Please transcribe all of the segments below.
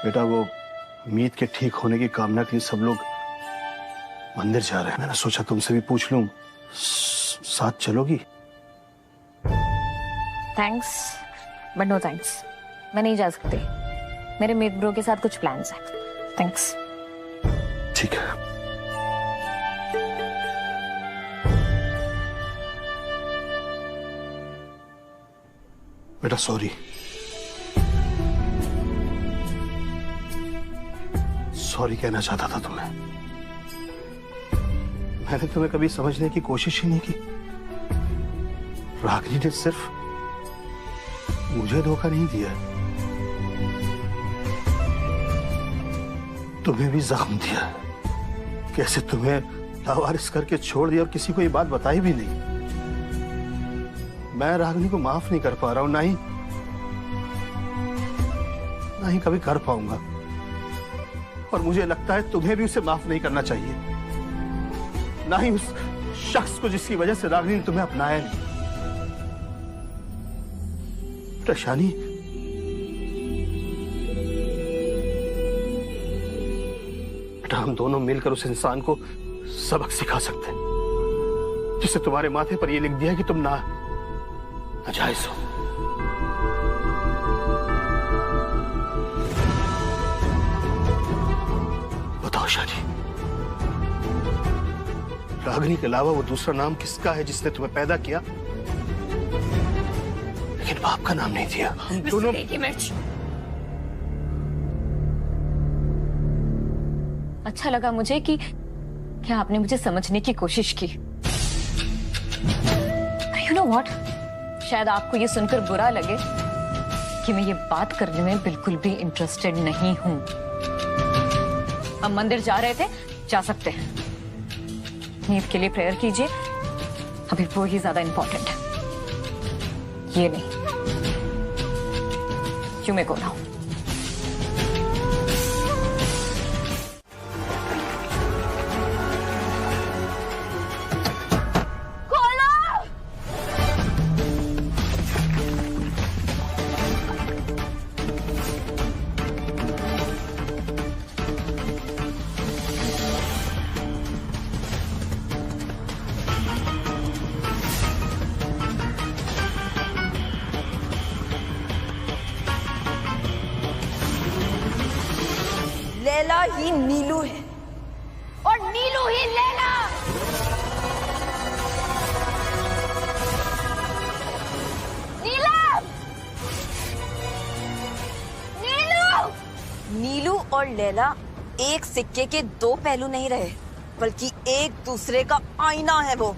बेटा वो मीत के ठीक होने की कामना के लिए सब लोग मंदिर जा रहे हैं। मैंने सोचा तुमसे भी पूछ लूं, साथ चलोगी? थैंक्स बट नो थैंक्स, मैं नहीं जा सकती। मेरे मीत ब्रो के साथ कुछ प्लान्स हैं। थैंक्स। ठीक है। बेटा सॉरी, सॉरी कहना चाहता था तुम्हें। मैंने तुम्हें कभी समझने की कोशिश ही नहीं की। रागिनी ने सिर्फ मुझे धोखा नहीं दिया, तुम्हें भी जख्म दिया। कैसे तुम्हें लावारिस करके छोड़ दिया और किसी को ये बात बताई भी नहीं। मैं रागिनी को माफ नहीं कर पा रहा हूं, ना ही कभी कर पाऊंगा। और मुझे लगता है तुम्हें भी उसे माफ नहीं करना चाहिए, ना ही उस शख्स को जिसकी वजह से रागिनी ने तुम्हें अपनाया नहीं। शानी, बेटा हम दोनों मिलकर उस इंसान को सबक सिखा सकते हैं जिससे तुम्हारे माथे पर यह लिख दिया है कि तुम नाजायज हो। बताओ शानी, रागिनी के अलावा वो दूसरा नाम किसका है जिसने तुम्हें पैदा किया लेकिन बाप का नाम नहीं दिया? दोनों अच्छा लगा मुझे कि क्या आपने मुझे समझने की कोशिश की। You know what? शायद आपको ये सुनकर बुरा लगे कि मैं ये बात करने में बिल्कुल भी इंटरेस्टेड नहीं हूं। हम मंदिर जा रहे थे, जा सकते हैं। नींद के लिए प्रेयर कीजिए, अभी वो ही ज्यादा इंपॉर्टेंट है, ये नहीं। क्यों मैं को ना हूं? लैला ही नीलू है और नीलू ही लैला। नीलम! नीलू! नीलू और लैला एक सिक्के के दो पहलू नहीं रहे, बल्कि एक दूसरे का आईना है। वो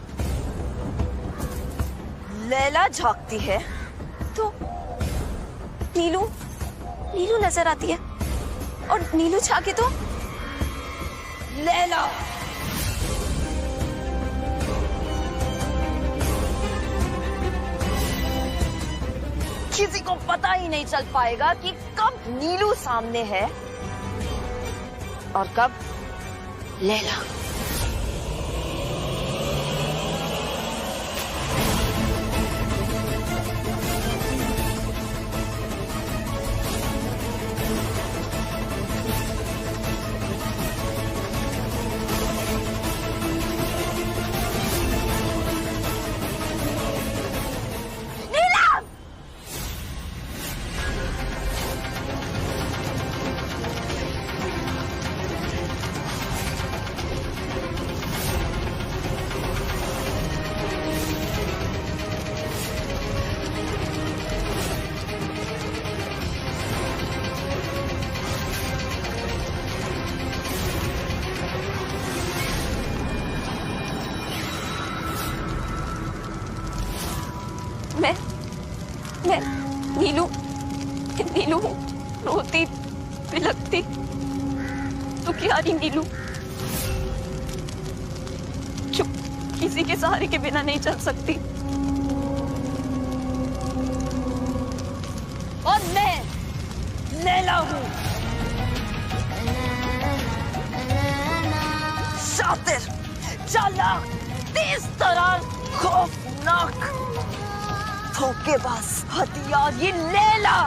लैला झांकती है तो नीलू नजर आती है, और नीलू झांके तो लैला। किसी को पता ही नहीं चल पाएगा कि कब नीलू सामने है और कब लैला। मैं नीलू रोती बिलखती तो क्या रही नीलू, जो किसी के सहारे के बिना नहीं चल सकती। और मैं लैला हूँ, शातिर, चालाक, तेज तरार, खौफनाक, धोखेबाज, हथियार, ये लैला।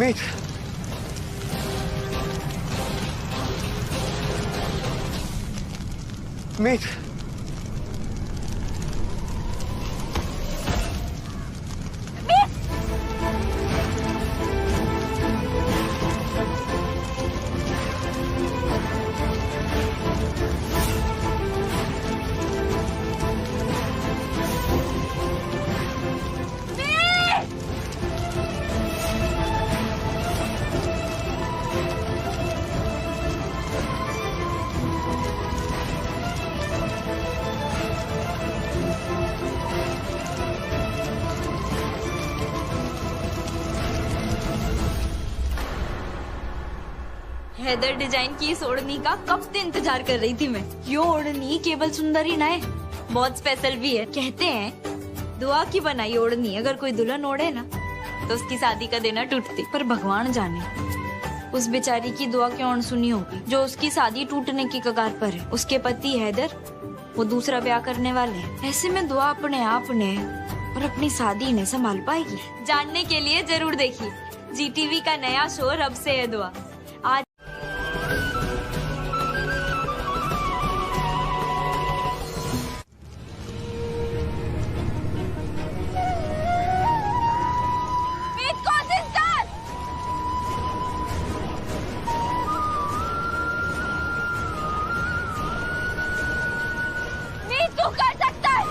मीत, मीत, हैदर डिजाइन की इस ओढ़नी का कब से इंतजार कर रही थी मैं। ये ओढ़नी केवल सुंदर ही ना है, बहुत स्पेशल भी है। कहते हैं दुआ की बनाई ओढ़नी अगर कोई दुल्हन ओढ़े ना तो उसकी शादी का देना टूटती। पर भगवान जाने उस बेचारी की दुआ क्यों अनसुनी होगी जो उसकी शादी टूटने की कगार पर है। उसके पति हैदर वो दूसरा ब्याह करने वाले हैं। ऐसे में दुआ अपने आप ने और अपनी शादी ने संभाल पाएगी? जानने के लिए जरूर देखिए जीटीवी का नया शो रब से है दुआ। आज तू कर सकता है।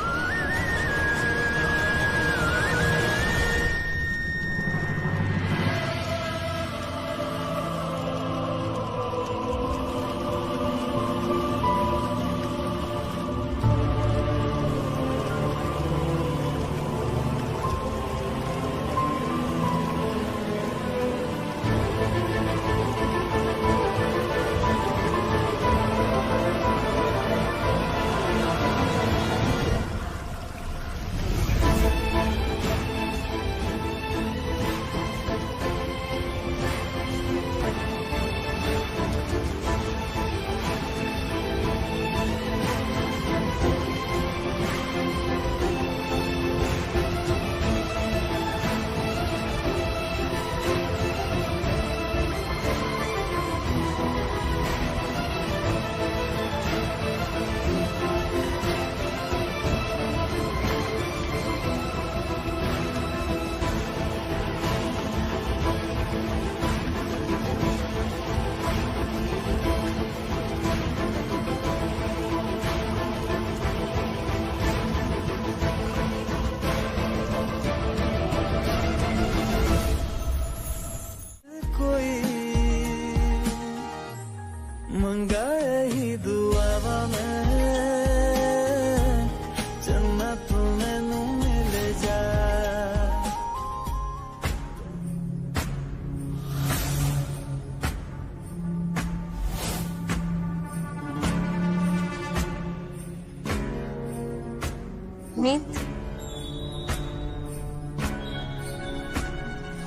मीत,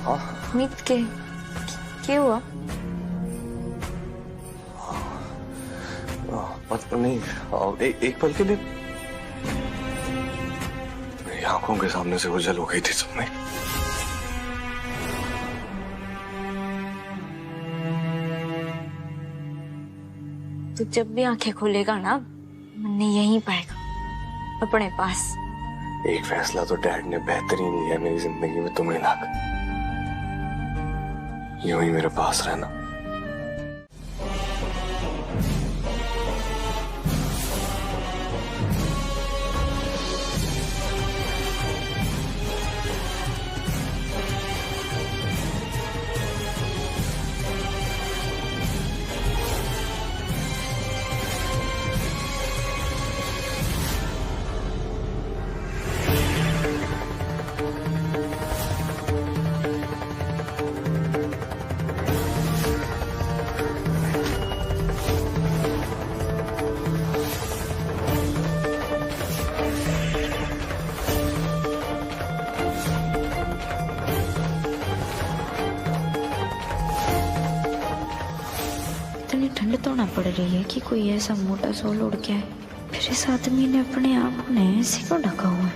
हाँ मीत के क्या हुआ? पता नहीं, एक पल के लिए मेरी आंखों के सामने से ओझल हो गई थी सबने। तू जब भी आंखें खोलेगा ना मन्ने यहीं पाएगा अपने पास। एक फैसला तो डैड ने बेहतरीन लिया मेरी जिंदगी में, तुम्हें लाकर यूं ही मेरे पास रहना। ठंड तो ना पड़ रही है कि कोई ऐसा मोटा सोल उड़ के आए। फिर इस आदमी ने अपने आप ने ऐसे क्यों ढका हुआ है?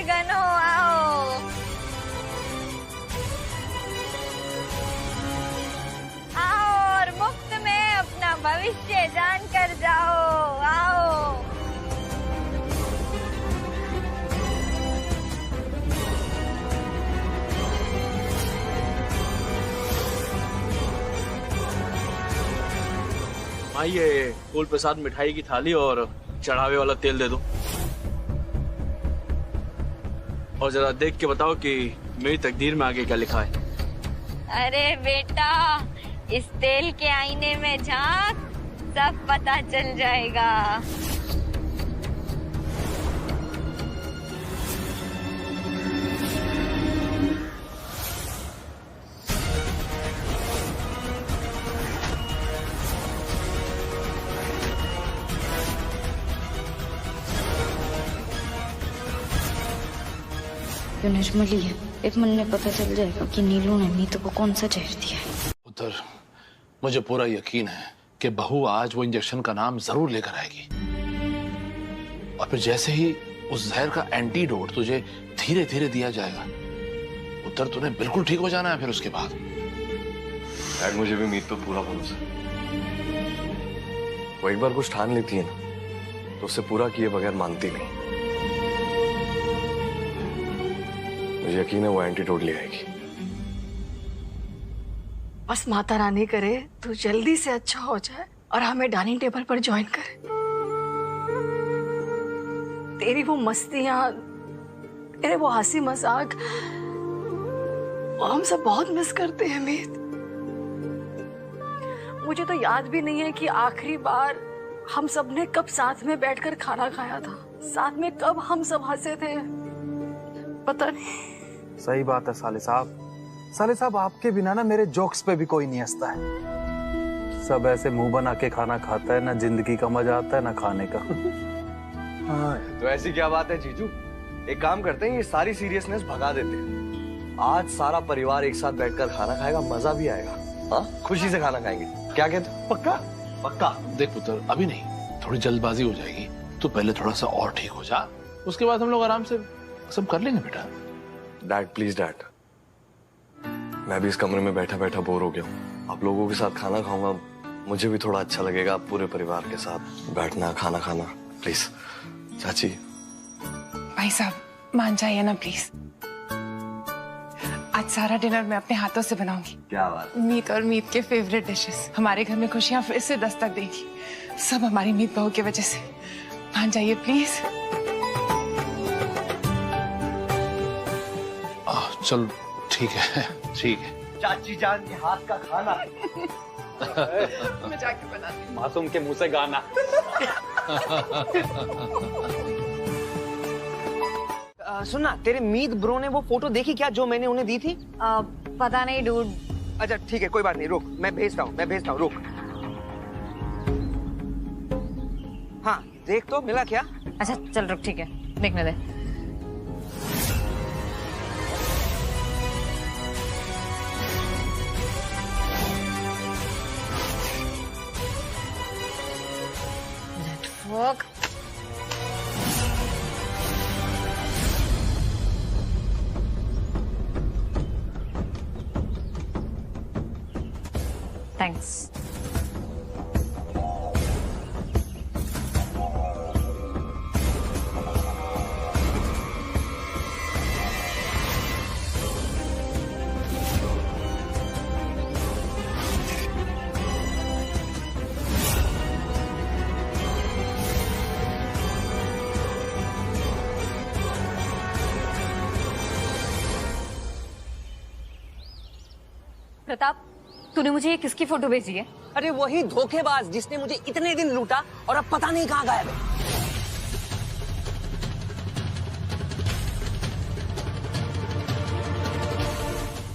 गनो, आओ। आओ और मुफ्त में अपना भविष्य जान कर जाओ, आओ। आइए, फूल प्रसाद मिठाई की थाली और चढ़ावे वाला तेल दे दो। और जरा देख के बताओ कि मेरी तकदीर में आगे क्या लिखा है। अरे बेटा, इस तेल के आईने में झांक, सब पता चल जाएगा। नजमली है, एक मन में पता चल जाएगा कि नीलू ने मीतू को कौन सा जहर दिया है। उधर मुझे पूरा यकीन है कि बहू आज वो इंजेक्शन का नाम जरूर लेकर आएगी, और फिर जैसे ही उस जहर का एंटीडोट तुझे धीरे धीरे दिया जाएगा, उधर तूने बिल्कुल ठीक हो जाना है। फिर उसके बाद डैड, मुझे भी मीत पे पूरा भरोसा है। वो एक बार कुछ ठान लेती है ना, तो उससे पूरा किए बगैर मानती नहीं। मुझे यकीन है वो एंटीडोट ले आएगी। बस माता रानी करे तू जल्दी से अच्छा हो जाए और हमें डाइनिंग टेबल पर ज्वाइन करे। तेरी वो मस्तियां, तेरे वो हंसी मजाक, वो हम सब बहुत मिस करते हैं मीत। मुझे तो याद भी नहीं है कि आखिरी बार हम सब ने कब साथ में बैठकर खाना खाया था, साथ में कब हम सब हंसे थे, पता नहीं। सही बात है साले साहब। साले साहब, आपके बिना ना मेरे जोक्स पे भी कोई नहीं हंसता है। सब ऐसे मुंह बना के खाना खाता है, ना जिंदगी का मजा आता है ना खाने का। हाँ, तो ऐसी क्या बात है जीजू, एक काम करते हैं, ये सारी सीरियसनेस भगा देते हैं। आज सारा परिवार एक साथ बैठकर खाना खाएगा, मजा भी आएगा। हाँ, खुशी से खाना खाएंगे, क्या कहते हो? पक्का? पक्का। देख पुत्र, अभी नहीं, थोड़ी जल्दबाजी हो जाएगी। तू पहले थोड़ा सा और ठीक हो जा, उसके बाद हम लोग आराम से सब कर लेंगे बेटा। डैड प्लीज डैड, मैं भी इस कमरे में बैठा बैठा बोर हो गया हूँ। आप लोगों के साथ खाना खाऊंगा, मुझे भी थोड़ा अच्छा लगेगा। पूरे परिवार के साथ बैठना, खाना खाना। प्लीज चाची। भाई साहब मान जाइए ना प्लीज। आज सारा डिनर मैं अपने हाथों से बनाऊंगी। क्या बात। मीत और मीत के फेवरेट डिशेस। हमारे घर में खुशियां फिर से दस्तक देगी, सब हमारी मीत बहू की वजह से। मान जाइए प्लीज। चल ठीक है, ठीक है। चाची जान के हाथ का खाना मैं जाके बनाती हूँ। मासूम के मुंह से गाना। सुनना, तेरे मीत ब्रो ने वो फोटो देखी क्या जो मैंने उन्हें दी थी? पता नहीं डूड। अच्छा ठीक है, कोई बात नहीं, रुक, मैं भेजता हूँ, रुक। हाँ देख तो मिला क्या? अच्छा चल रुक, ठीक है, देखने दे। नेटवर्क। थैंक्स। प्रताप, तूने मुझे ये किसकी फोटो भेजी है? अरे वही धोखेबाज जिसने मुझे इतने दिन लूटा और अब पता नहीं कहाँ गायब है।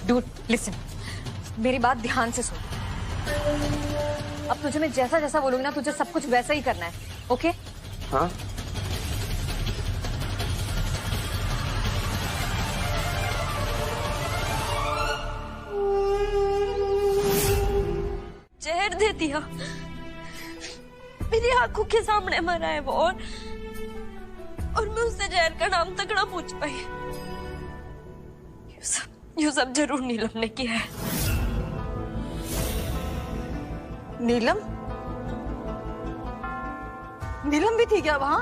डूड लिसन, मेरी बात ध्यान से सुन। अब तुझे मैं जैसा जैसा बोलूंगी ना, तुझे सब कुछ वैसा ही करना है, ओके? हाँ जहर दे दिया, मेरी आंखों के सामने मरा है वो। और और मैं उससे जहर का नाम तक ना पूछ पाई। ये सब जरूर नीलम ने किया है। नीलम? नीलम भी थी क्या वहां?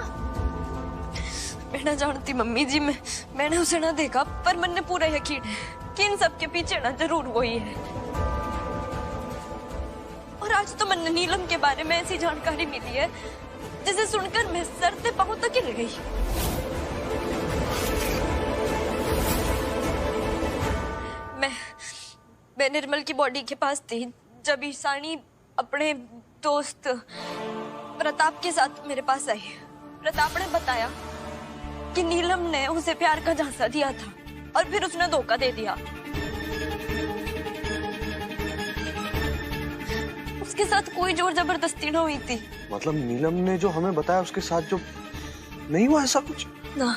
मैं ना जानती मम्मी जी, मैंने उसे ना देखा, पर मन ने पूरा यकीन है कि इन सब के पीछे ना जरूर वही है। और आज तो मन नीलम के बारे में ऐसी जानकारी मिली है जिसे सुनकर मैं सर से पांव तक हिल गई। मैं निर्मल की बॉडी के पास थी जब ईशानी अपने दोस्त प्रताप के साथ मेरे पास आई। प्रताप ने बताया कि नीलम ने उसे प्यार का झांसा दिया था और फिर उसने धोखा दे दिया। उसके साथ कोई जोर जबरदस्ती न हुई थी। मतलब नीलम ने जो हमें बताया उसके साथ जो नहीं हुआ ऐसा कुछ? ना,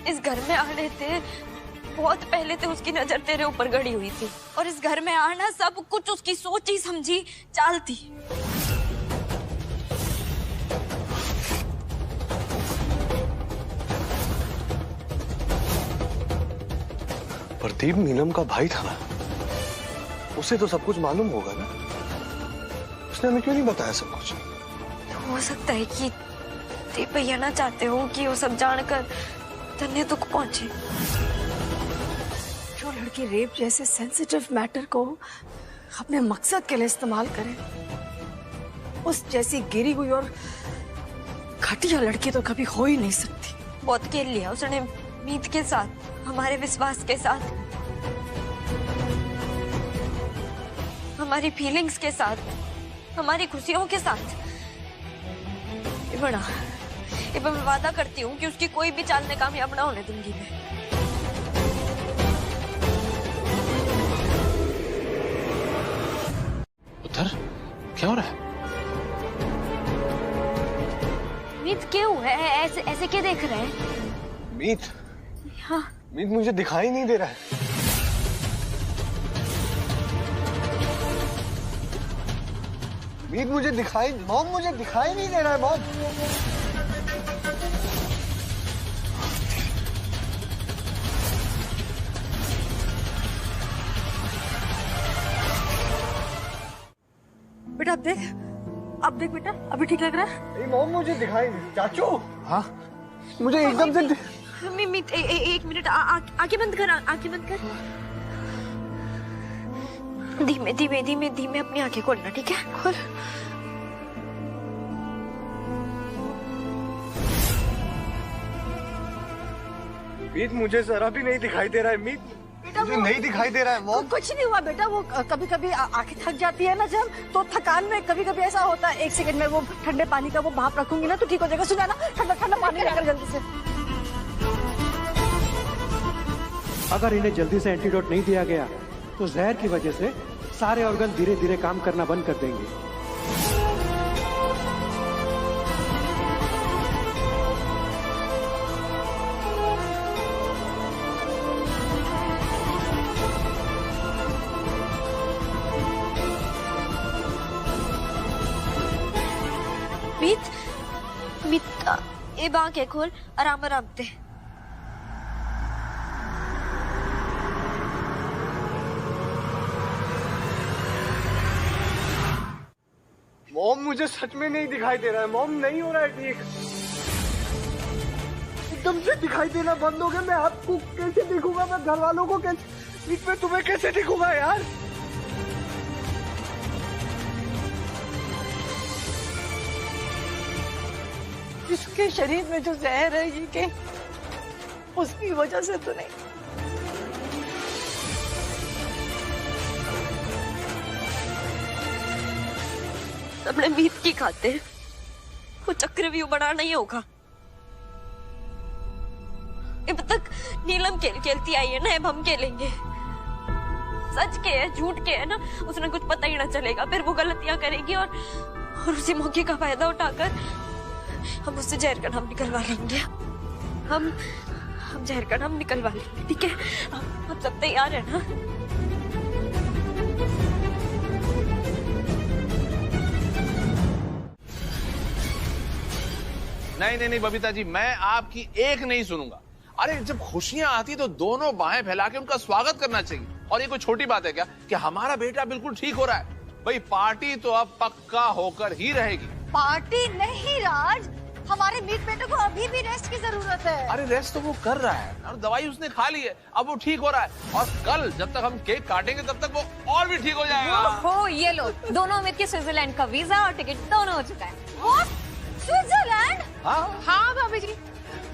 इस घर में आने थे बहुत पहले से उसकी नजर तेरे ऊपर गड़ी हुई थी और इस घर में आना सब कुछ उसकी सोची समझी चाल थी। प्रदीप नीलम का भाई था ना, उसे तो सब कुछ मालूम होगा ना, उसने हमें क्यों नहीं बताया सब कुछ? हो सकता है कि दीप भैया ना चाहते हो कि वो सब जानकर तन्ने दुख पहुंचे। जो लड़की रेप जैसे सेंसिटिव मैटर को अपने मकसद के लिए इस्तेमाल करे, उस जैसी गिरी हुई और घटिया लड़की तो कभी हो ही नहीं सकती। बहुत खेल लिया उसने मीत के साथ, हमारे विश्वास के साथ, हमारी फीलिंग्स के साथ, हमारी खुशियों के साथ। ये बड़ा, ये मैं वादा करती हूँ कि उसकी कोई भी चाल में कामयाब ना होने दूंगी मैं। उधर क्या हो रहा है? मीत क्यों है ऐसे ऐसे क्या देख रहे हैं? मीत? हाँ। मीत मुझे दिखाई नहीं दे रहा है। मीत मुझे दिखाई नहीं दे रहा है मॉम। बेटा अब देख बेटा, अभी ठीक लग रहा है? नहीं मॉम, मुझे दिखाई नहीं। चाचू, हाँ मुझे एकदम से मीत एक मिनट, आंखें बंद कर, आंखें बंद कर। धीमे धीमे धीमे धीमे अपनी आंखें खोलना, ठीक है? खोल। मीत मुझे जरा भी नहीं दिखाई दे रहा है। मीत मुझे नहीं दिखाई दे रहा है मॉम। कुछ नहीं हुआ बेटा, वो कभी कभी आंखें थक जाती है ना जब, तो थकान में कभी कभी ऐसा होता है। 1 सेकंड में वो ठंडे पानी का वो भाप रखूंगी ना तो ठीक हो जाएगा। सुना ना, ठंडा ठंडा पानी लेकर जल्दी से। अगर इन्हें जल्दी से एंटीडोट नहीं दिया गया तो जहर की वजह से सारे ऑर्गन धीरे धीरे काम करना बंद कर देंगे। मीत ये आंखें खोल, आराम आराम से। मॉम मुझे सच में नहीं दिखाई दे रहा है। मॉम नहीं हो रहा है ठीक, एकदम से दिखाई देना बंद हो गया। मैं आपको कैसे दिखूंगा, मैं घर वालों को कैसे, मीत मैं तुम्हें कैसे दिखूंगा यार? इसके शरीर में जो जहर है ये के उसकी वजह से तो नहीं। अपने मीत की खातिर वो चक्रव्यूह बनाना ही होगा। अब तक नीलम खेल खेलती आई है ना, अब हम खेलेंगे। सच के है झूठ के है ना, उसने कुछ पता ही ना चलेगा। फिर वो गलतियां करेगी और उसी मौके का फायदा उठाकर हम उससे जहर का नाम निकलवा लेंगे। हम जहर का नाम निकलवा लेंगे, ठीक है? हम सब तैयार है ना? नहीं नहीं नहीं बबीता जी, मैं आपकी एक नहीं सुनूंगा। अरे जब खुशियां आती तो दोनों बाहें फैला के उनका स्वागत करना चाहिए। और ये कोई छोटी बात है क्या कि हमारा बेटा बिल्कुल ठीक हो रहा है? भाई पार्टी तो अब पक्का होकर ही रहेगी। पार्टी नहीं राज, हमारे मीत बेटे को अभी भी रेस्ट की जरूरत है। अरे रेस्ट तो वो कर रहा है और दवाई उसने खा ली है, अब वो ठीक हो रहा है। और कल जब तक हम केक काटेंगे तब तक वो और भी ठीक हो जाएगा। हो ये लो, दोनों अमित के स्विट्जरलैंड का वीजा और टिकट दोनों हो चुका है। स्विट्जरलैंड? हाँ भाभी जी,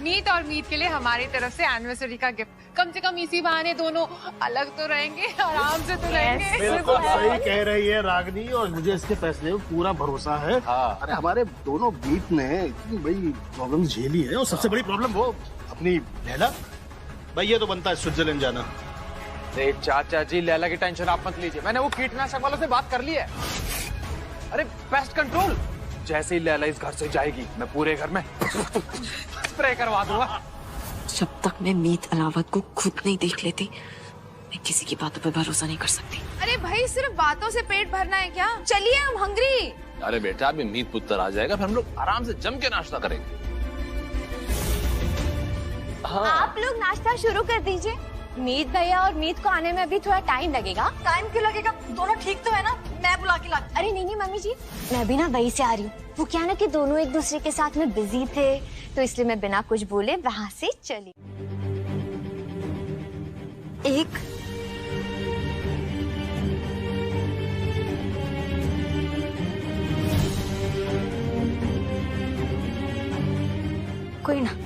मीत और मीत के लिए हमारी तरफ से एनिवर्सरी का गिफ्ट। कम से कम इसी बहाने दोनों अलग तो रहेंगे, आराम से तो रहेंगे। बिल्कुल सही कह रही है रागनी, और मुझे इसके फैसले में पूरा भरोसा है। अरे हमारे दोनों बीत ने इतनी बड़ी प्रॉब्लम झेली है, और सबसे बड़ी प्रॉब्लम वो अपनी लैला। भाई ये तो बनता है स्विट्जरलैंड जाना। अरे चाचा जी, लैला की टेंशन आप मत लीजिए, मैंने वो कीटनाशक वालों से बात कर ली है। अरे पेस्ट कंट्रोल, जैसे ही लैला इस घर से जाएगी मैं पूरे घर में स्प्रे करवा दूंगा। जब तक मैं मीत अलावत को खुद नहीं देख लेती, मैं किसी की बातों पे भरोसा नहीं कर सकती। अरे भाई सिर्फ बातों से पेट भरना है क्या? चलिए हम हंग्री। अरे बेटा अभी मीत पुत्र आ जाएगा, फिर हम लोग आराम से जम के नाश्ता करेंगे। आप लोग नाश्ता शुरू कर दीजिए। मीत भैया और मीत को आने में अभी थोड़ा टाइम लगेगा। टाइम क्यों लगेगा? दोनों ठीक तो है ना? मैं बुला के लाती। अरे नहीं नहीं मम्मी जी, मैं भी ना वहीं से आ रही हूँ। वो क्या ना कि दोनों एक दूसरे के साथ में बिजी थे, तो इसलिए मैं बिना कुछ बोले वहाँ से चली। एक कोई ना।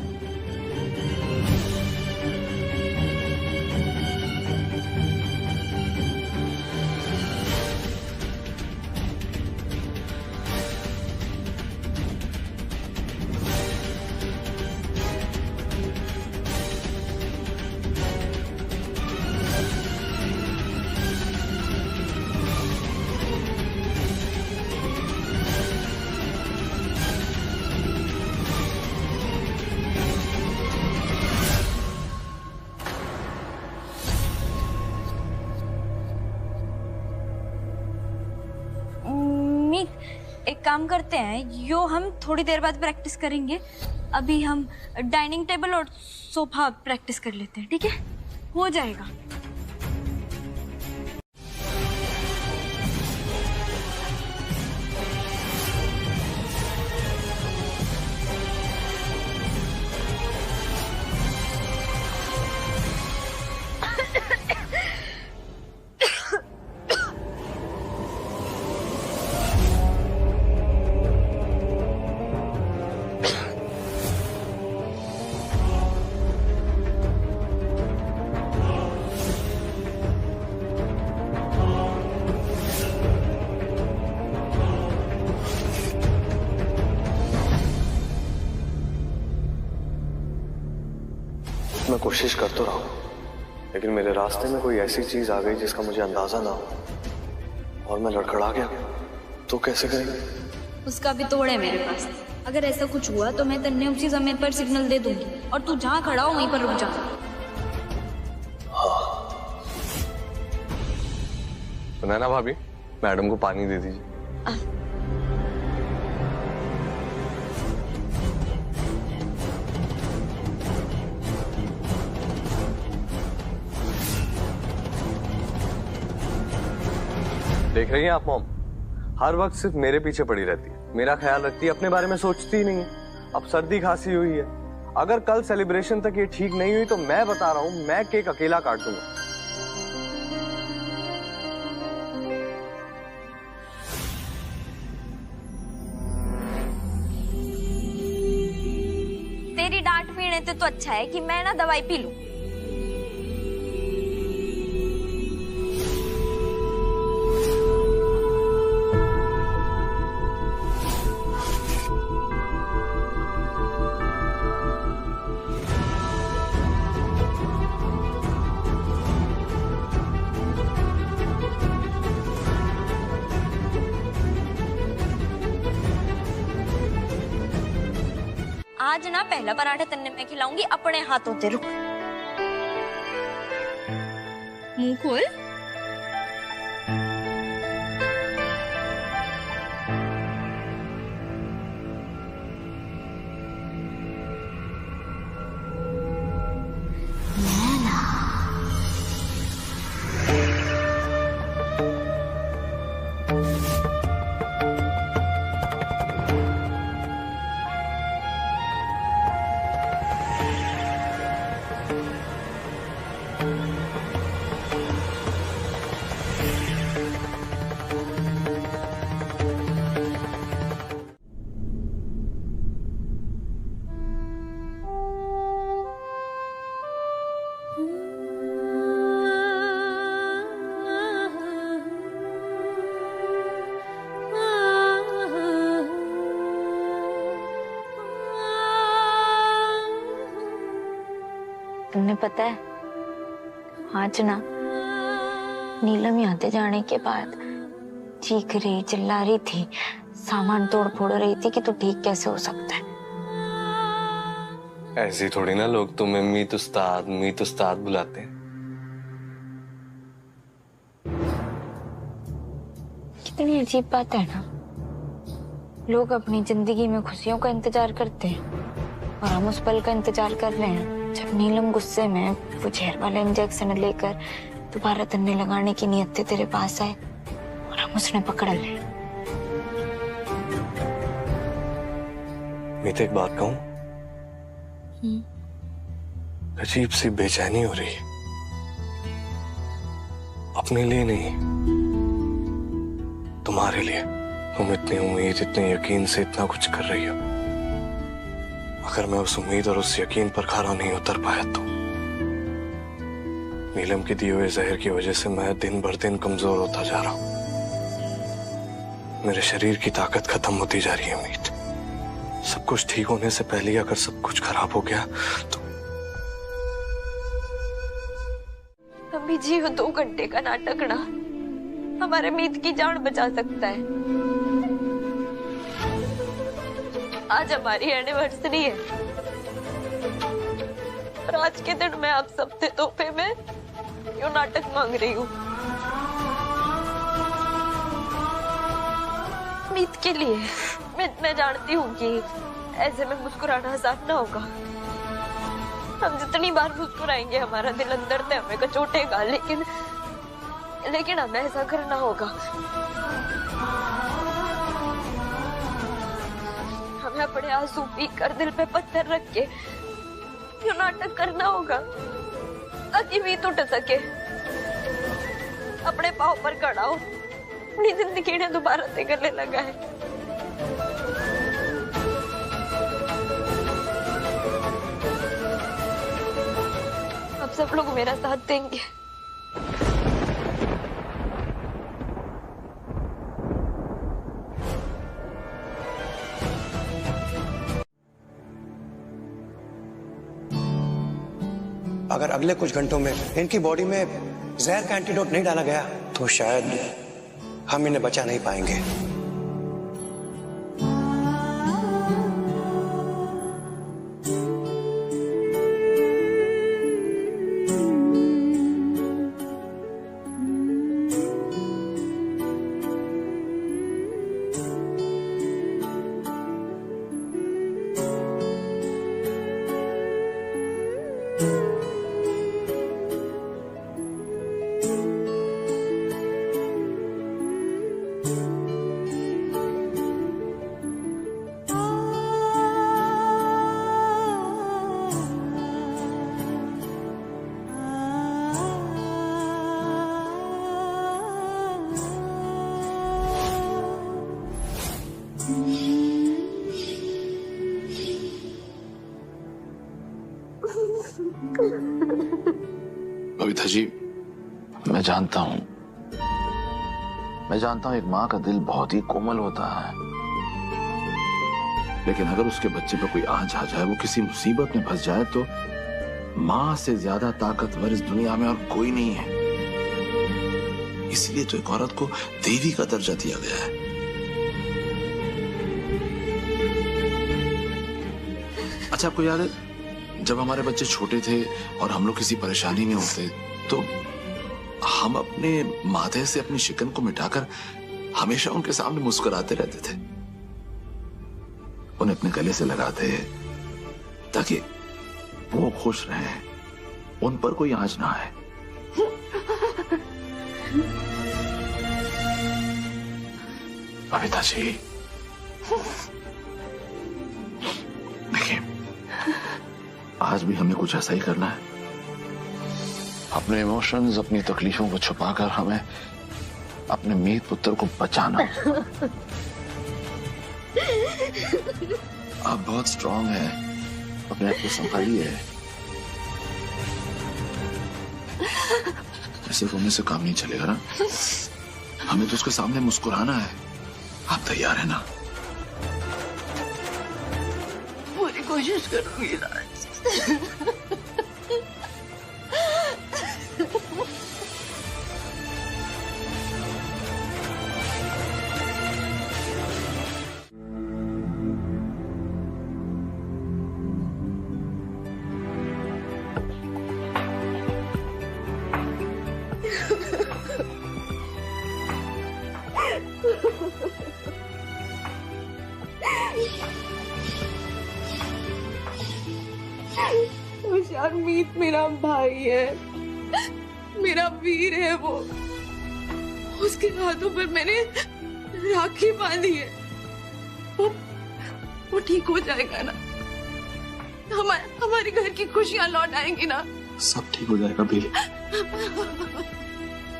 एक काम करते हैं, यो हम थोड़ी देर बाद प्रैक्टिस करेंगे। अभी हम डाइनिंग टेबल और सोफा प्रैक्टिस कर लेते हैं, ठीक है? हो जाएगा। मैं कोशिश कर तो रहा हूँ, लेकिन मेरे रास्ते में कोई ऐसी चीज आ गई जिसका मुझे अंदाजा ना हो और मैं लड़खड़ा गया, तो कैसे करेंगे? उसका भी तोड़ है मेरे पास। अगर ऐसा कुछ हुआ तो मैं तन्ने उसी समय पर सिग्नल दे दूंगी और तू जहाँ खड़ा हो वहीं पर रुक जा। हाँ। नैना भाभी, मैडम को पानी दे दीजिए। देख रही हैं आप मॉम, हर वक्त सिर्फ मेरे पीछे पड़ी रहती है, मेरा ख्याल रखती है, अपने बारे में सोचती ही नहीं है। अब सर्दी खांसी हुई है, अगर कल सेलिब्रेशन तक ये ठीक नहीं हुई तो मैं बता रहा हूं, मैं केक अकेला काट दूंगा। तेरी डांट पीने से तो अच्छा है कि मैं ना दवाई पी लूं। आज ना पहला पराठा तन्ने मैं खिलाऊंगी अपने हाथों से। रुक, मुंह खोल। तुमने पता है आज ना नीलम यहाँ से जाने के बाद चीख रही चिल्ला रही थी, सामान तोड़ फोड़ रही थी कि तू ठीक कैसे हो सकता है। ऐसी थोड़ी ना लोग तुम्हें मीत उस्ताद बुलाते हैं। कितनी अजीब बात है ना, लोग अपनी जिंदगी में खुशियों का इंतजार करते हैं और हम उस पल का इंतजार कर रहे हैं जब नीलम गुस्से में वो जहर वाला इंजेक्शन लेकर दोबारा तन्ने लगाने की नीयत से तेरे पास आए और हम उसने पकड़ ले। मीत एक बात कहूं, अजीब सी बेचैनी हो रही है। अपने लिए नहीं, तुम्हारे लिए। तुम इतनी उम्मीद इतने यकीन से इतना कुछ कर रही हो, अगर मैं उस उम्मीद और उस यकीन पर खरा नहीं उतर पाया तो नीलम के दिए हुए जहर की वजह से मैं दिन भर दिन कमजोर होता जा रहा हूं। मेरे शरीर की ताकत खत्म होती जा रही है मीत। सब कुछ ठीक होने से पहले ही अगर सब कुछ खराब हो गया तो अभी जी 2 घंटे का नाटक ना हमारे मीत की जान बचा सकता है। आज हमारी एनिवर्सरी है और आज के दिन मैं आप सबसे तोहफे में यूं नाटक मांग रही हूँ मीत के लिए। मैं जानती हूँ कि ऐसे में मुस्कुराना आसान ना होगा। हम जितनी बार मुस्कुराएंगे हमारा दिल अंदर से हमें कचोटेगा, लेकिन हमें ऐसा करना होगा। हमें अपने आंसू पी कर दिल पे पत्थर रख के यो नाटक करना होगा ताकि मीत उठ सके, अपने पाँव पर खड़ा हो, अपनी जिंदगी ने दोबारा से गले लगाए। अब सब लोग मेरा साथ देंगे। अगर अगले कुछ घंटों में इनकी बॉडी में जहर का एंटीडोट नहीं डाला गया तो शायद हम इन्हें बचा नहीं पाएंगे। बबीता जी, मैं जानता हूं एक माँ का दिल बहुत ही कोमल होता है, लेकिन अगर उसके बच्चे पर कोई आंच आ जाए, वो किसी मुसीबत में फंस जाए, तो माँ से ज्यादा ताकतवर इस दुनिया में और कोई नहीं है। इसलिए तो एक औरत को देवी का दर्जा दिया गया है। अच्छा, आपको याद है जब हमारे बच्चे छोटे थे और हम लोग किसी परेशानी में होते तो हम अपने माथे से अपनी शिकन को मिटाकर हमेशा उनके सामने मुस्कुराते रहते थे, उन्हें अपने गले से लगाते ताकि वो खुश रहें, उन पर कोई आंच ना आए। बबीता जी, देखिए, आज भी हमें कुछ ऐसा ही करना है। अपने इमोशंस, अपनी तकलीफों को छुपाकर हमें अपने मीत पुत्र को बचाना। आप बहुत स्ट्रांग हैं, अपने आप को संभालिए। ऐसे रोने से काम नहीं चलेगा ना, हमें तो उसके सामने मुस्कुराना है। आप तैयार हैं ना? पूरी कोशिश करूंगी राज। यार मीत मेरा भाई है, मेरा वीर है वो। उसके हाथों पर मैंने राखी बांधी है। वो ठीक हो जाएगा ना? हमारे घर की खुशियां लौट आएंगी ना? सब ठीक हो जाएगा बीवी।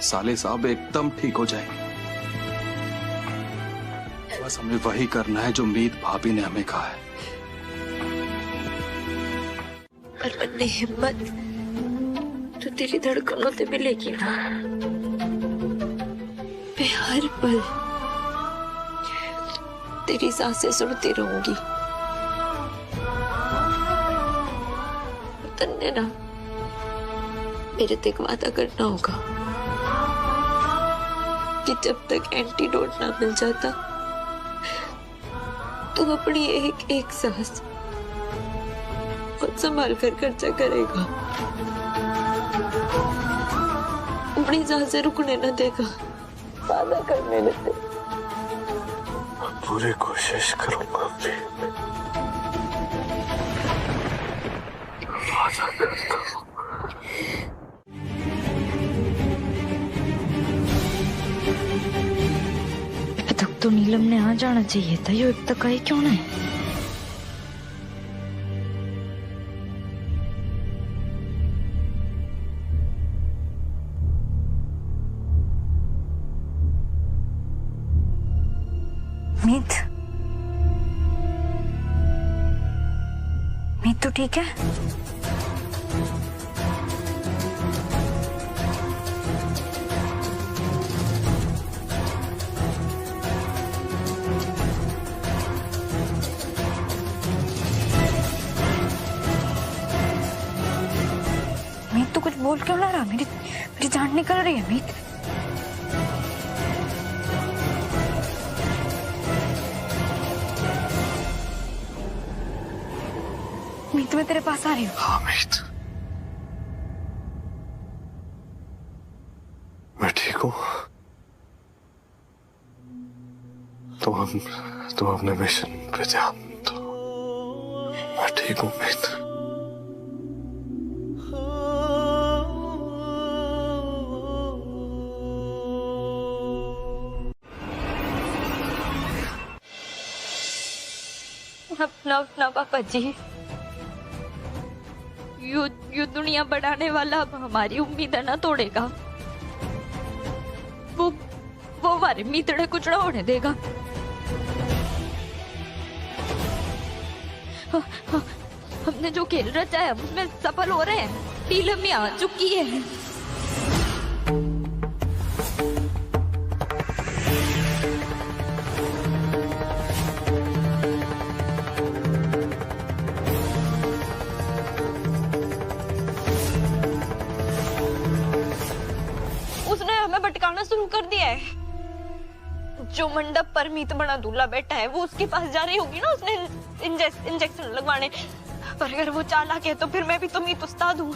साले साहब एकदम ठीक हो जाएंगे। बस हमें वही करना है जो मीत भाभी ने हमें कहा है। पर मैंने हिम्मत तो तेरी धड़कनों से मिलेगी ना। मैं हर पल तेरी सांसें सुनती रहूंगी। तन्ने ना मेरे से एक वादा करना होगा कि जब तक एंटीडोट ना मिल जाता तू अपनी एक एक सांस खुद संभाल कर खर्चा करेगा, अपनी सांसें रुकने न देगा। वादा कर मेरे से। पूरी कोशिश करूंगा भी। वादा करता हूँ। अब तक तो नीलम ने आ जाना चाहिए था, ये अब तक आई क्यों नहीं? मीत, मीत तो ठीक है? मीत तो कुछ बोल क्यों ना रहा? मेरी जान निकल रही है मीत। मीत मैं तेरे पास आ रही हूँ। हाँ मीत, मैं ठीक हूँ। तुम अपने मिशन पे ध्यान दो। मैं ठीक हूँ मीत। अपना पापा जी, यू दुनिया बढ़ाने वाला अब हमारी उम्मीद है ना तोड़ेगा। वो हमारे मीतड़े कुछ ना होने देगा। हमने जो खेल रचा है उसमें सफल हो रहे हैं। नीलम में आ चुकी है। शुरू कर दिया है। जो मंडप पर मीत बना दूल्हा बैठा है वो उसके पास जा रही होगी ना उसने इंजेक्शन लगवाने। पर अगर वो चालाक है तो फिर मैं भी तो मीत उस्ताद हूँ।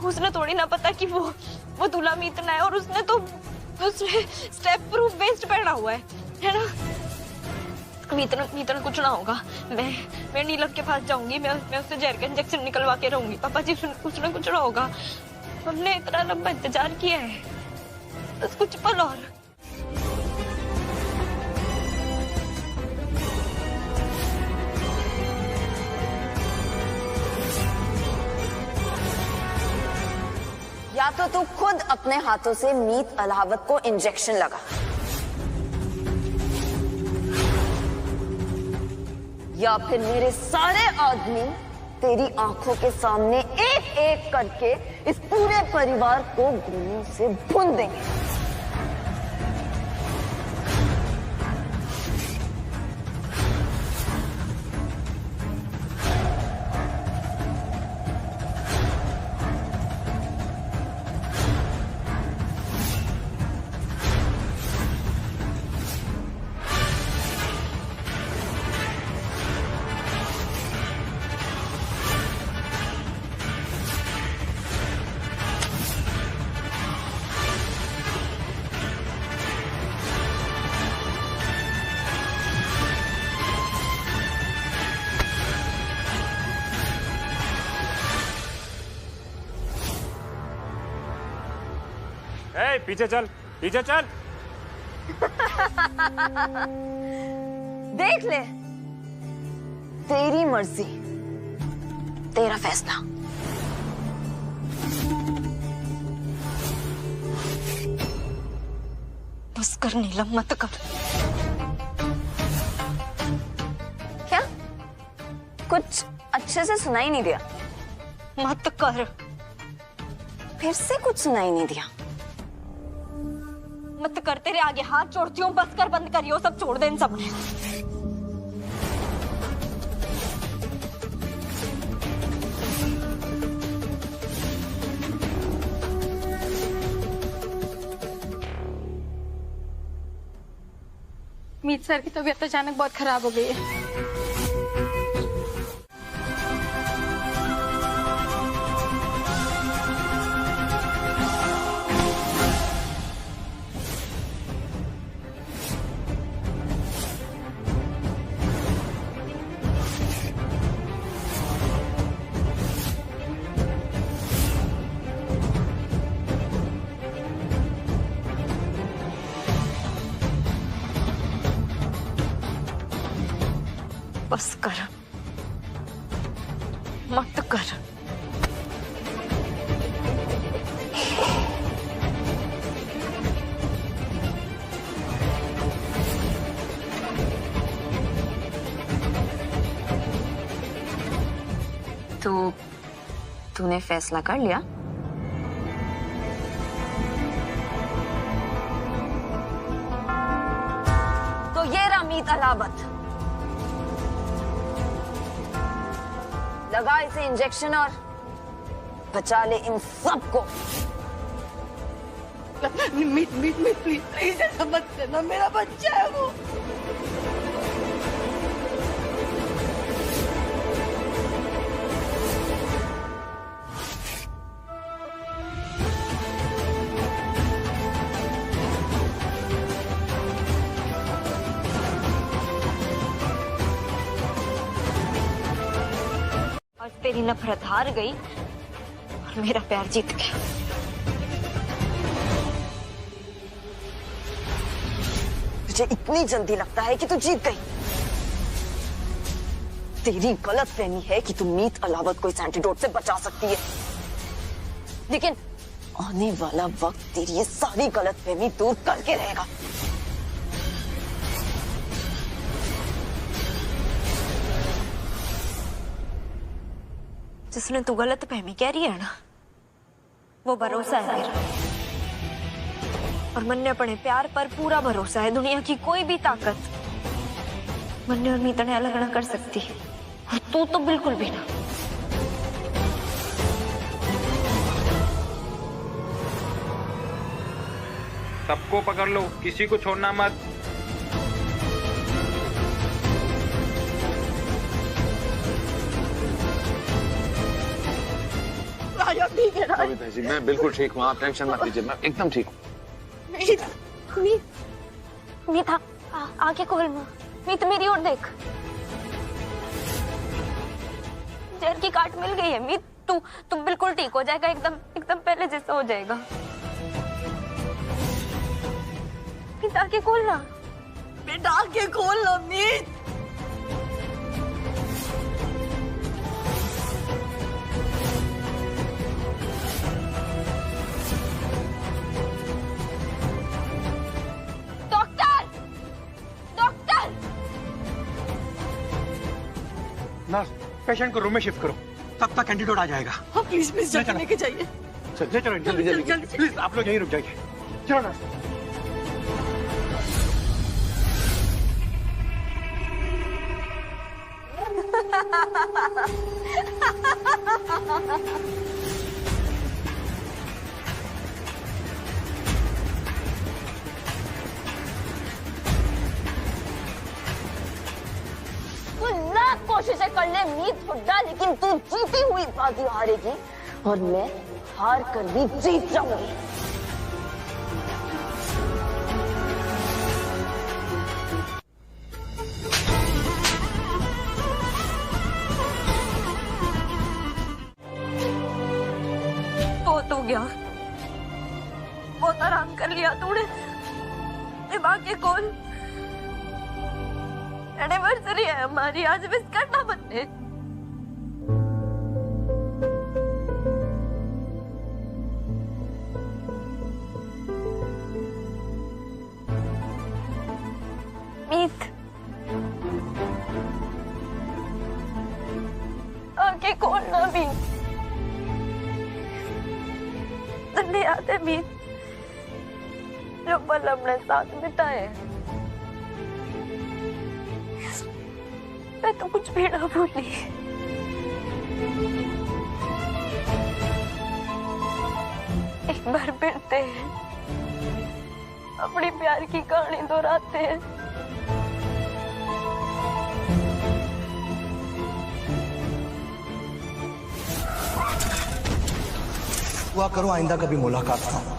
उसने थोड़ी ना पता कि वो दूल्हा मीत ना है। और उसने स्टेप प्रूफ वेस्ट पहना हुआ है ना। मीतन कुछ ना होगा। मैं नीलम के पास जाऊंगी। मैं उससे जहर का इंजेक्शन निकलवा के रहूंगी। पापा जी कुछ ना होगा। हमने इतना लंबा इंतजार किया है, बस कुछ पल और। या तो तू खुद अपने हाथों से मीत अलावत को इंजेक्शन लगा, या फिर मेरे सारे आदमी तेरी आंखों के सामने एक एक करके इस पूरे परिवार को गोलियों से भून देंगे। ए, पीछे चल, पीछे चल। देख ले, तेरी मर्जी, तेरा फैसला। बस कर नीलम, मत कर। क्या? कुछ अच्छे से सुनाई नहीं दिया? मत कर। फिर से कुछ सुनाई नहीं दिया? मत कर, तेरे आगे हाथ जोड़ती हूँ, बस कर, बंद करियो, सब छोड़ दे इन सब ने। मीत सर की तबीयत अचानक बहुत खराब हो गई है। बस कर, मत कर। तो तूने फैसला कर लिया? तो ये रहा मीत अलावत, लगा इसे इंजेक्शन और बचा ले इन सबको। मीत मीत मीत प्लीज ऐसा मत करना, मेरा बच्चा है वो। तेरी नफरत हार गई और मेरा प्यार जीत गया। तुझे इतनी जल्दी लगता है कि तू जीत गई? तेरी गलत फहमी है कि तू मीत अलावत को इस एंटीडोट से बचा सकती है, लेकिन आने वाला वक्त तेरी ये सारी गलत फहमी दूर करके रहेगा। जिसने तू गलत फहमी कह रही है ना, वो भरोसा है मेरा, और मन्ने अपने प्यार पर पूरा भरोसा है। दुनिया की कोई भी ताकत मन्ने और मीत ने अलग ना कर सकती, और तू तो बिल्कुल भी ना। सबको पकड़ लो, किसी को छोड़ना मत। ठीक है राज। बबीता जी, मैं बिल्कुल ठीक हूँ, आप टेंशन मत लीजिए, मैं एकदम ठीक हूँ। मीत आगे खोल, मीत मेरी ओर देख। जहर की काट मिल गई है मीत, तू बिल्कुल ठीक हो जाएगा, एकदम पहले जैसा हो जाएगा। मीत आगे खोल ना, बेटा आगे खोल ना मीत। नर्स, पेशेंट को रूम में शिफ्ट करो, तब तक एंटीडोट आ जाएगा। हाँ प्लीज प्लीज जल्दी लेके जाइए। चलो जल्दी जल्दी प्लीज, आप लोग यहीं रुक जाइए। चलो नर्स। कोशिशें कर ले मीत हुड्डा, लेकिन तू जीती हुई बाजी हारेगी और मैं हार कर भी जीत जाऊंगी। हो तो गया, बहुत आराम कर लिया तूने। दिमाग के कौन एनिवर्सरी है हमारी, आज मिस करना बनने। मीत आगे खोलना भी तन्ने याद है मीत, जो पल हमने साथ बिताए। मैं तो कुछ भी ना भूली। एक बार फिरते हैं, अपनी प्यार की कहानी दोहराते हैं। हुआ करो आइंदा कभी मुलाकात ना हो।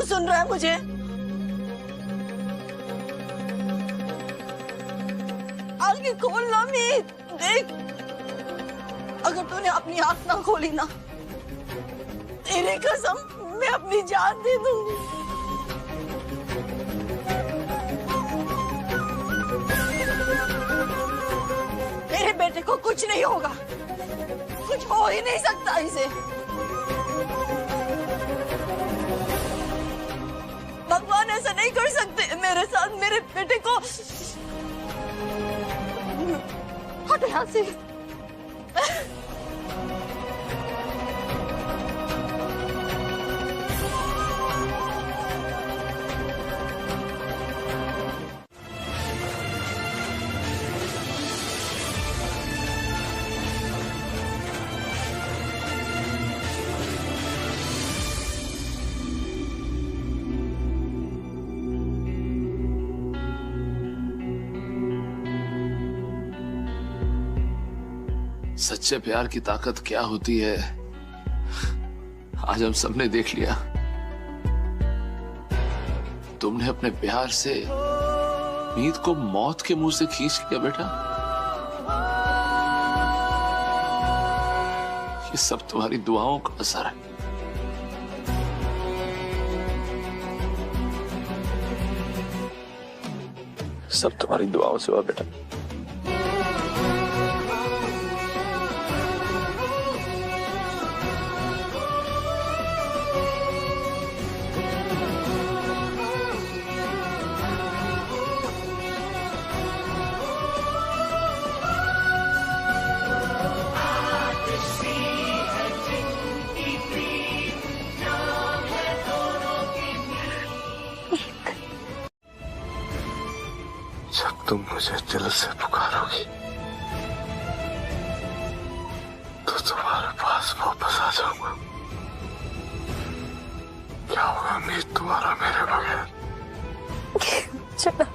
सुन रहा है मुझे? आगे खोल ना मीत, देख अगर तूने अपनी आंख ना खोली ना, तेरे कसम मैं अपनी जान दे दूंगी। मेरे बेटे को कुछ नहीं होगा, कुछ हो ही नहीं सकता इसे। भगवान ऐसा नहीं कर सकते मेरे साथ, मेरे बेटे को। हट यहाँ से। सच्चे प्यार की ताकत क्या होती है आज हम सबने देख लिया। तुमने अपने प्यार से मीत को मौत के मुंह से खींच लिया बेटा। ये सब तुम्हारी दुआओं का असर है। सब तुम्हारी दुआओं से हुआ बेटा। जब तुम मुझे दिल से पुकारोगी तो तुम्हारे पास वापस आ जाऊंगा। क्या होगा मीत तुम्हारा मेरे बगैर? चला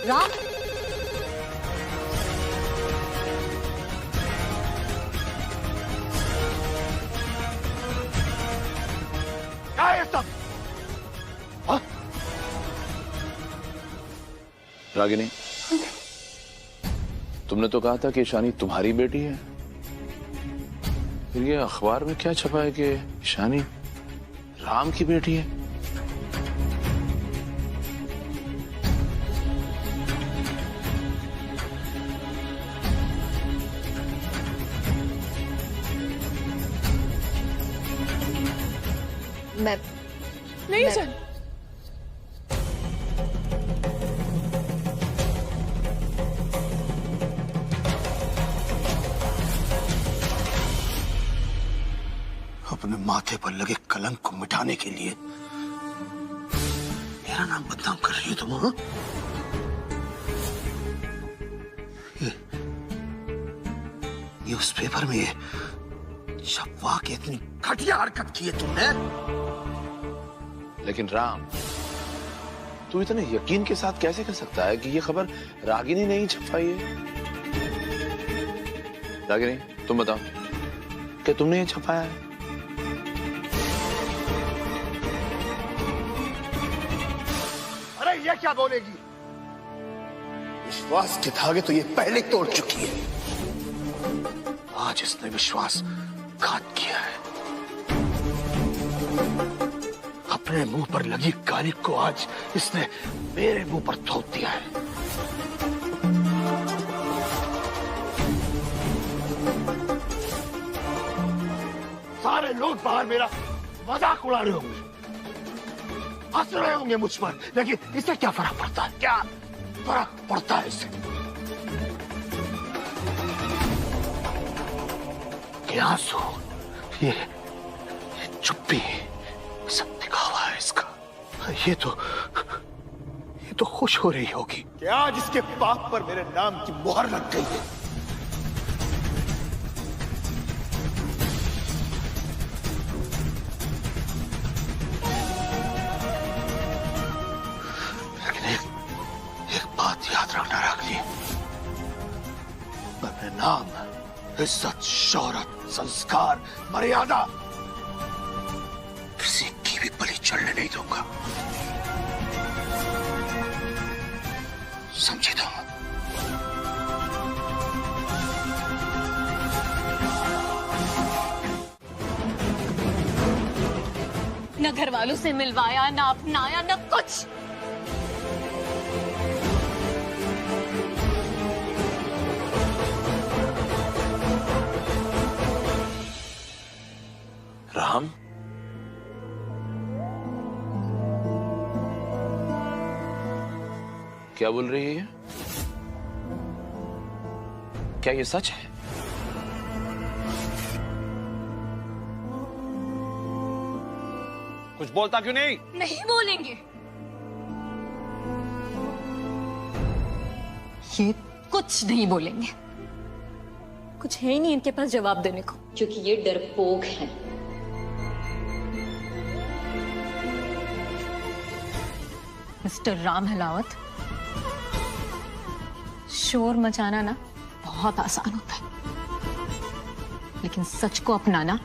राम, क्या है सब? हाँ? रागिनी, तुमने तो कहा था कि ईशानी तुम्हारी बेटी है, फिर ये अखबार में क्या छपा है कि ईशानी राम की बेटी है? मैं नहीं सर, अपने माथे पर लगे कलंक को मिटाने के लिए मेरा नाम बदनाम कर रही हो तुम? हाँ? ये उस पेपर में छपवा के इतनी घटिया हरकत की है तुमने। लेकिन राम, तू इतने यकीन के साथ कैसे कर सकता है कि ये खबर रागिनी ने ही छपाई है? रागिनी, तुम बताओ, क्या तुमने ये छपाया है? अरे ये क्या बोलेगी? विश्वास के धागे तो ये पहले तोड़ चुकी है, आज इसने विश्वासघात किया है। अपने मुंह पर लगी काली को आज इसने मेरे मुंह पर थोप दिया है। सारे लोग बाहर मेरा मजाक उड़ा रहे होंगे, हंस रहे होंगे मुझ पर, लेकिन इससे क्या फर्क पड़ता है? क्या फर्क पड़ता है इससे? ये आंसू, ये चुप्पी, सब दिखावा है इसका। ये तो खुश हो रही होगी कि आज इसके पाप पर मेरे नाम की मुहर लग गई है। लेकिन एक बात याद रखना रागिनी, अपने नाम, इज्जत, शोहरत, संस्कार, मर्यादा किसी की भी बलि चढ़ने नहीं दूंगा, समझे तुम? न घर वालों से मिलवाया, न अपनाया, न कुछ। राम, क्या बोल रही है ये? क्या ये सच है? कुछ बोलता क्यों नहीं? नहीं बोलेंगे। ये कुछ नहीं बोलेंगे, कुछ है ही नहीं इनके पास जवाब देने को, क्योंकि ये डरपोक हैं। मिस्टर राम हिलावत, शोर मचाना ना बहुत आसान होता है, लेकिन सच को अपनाना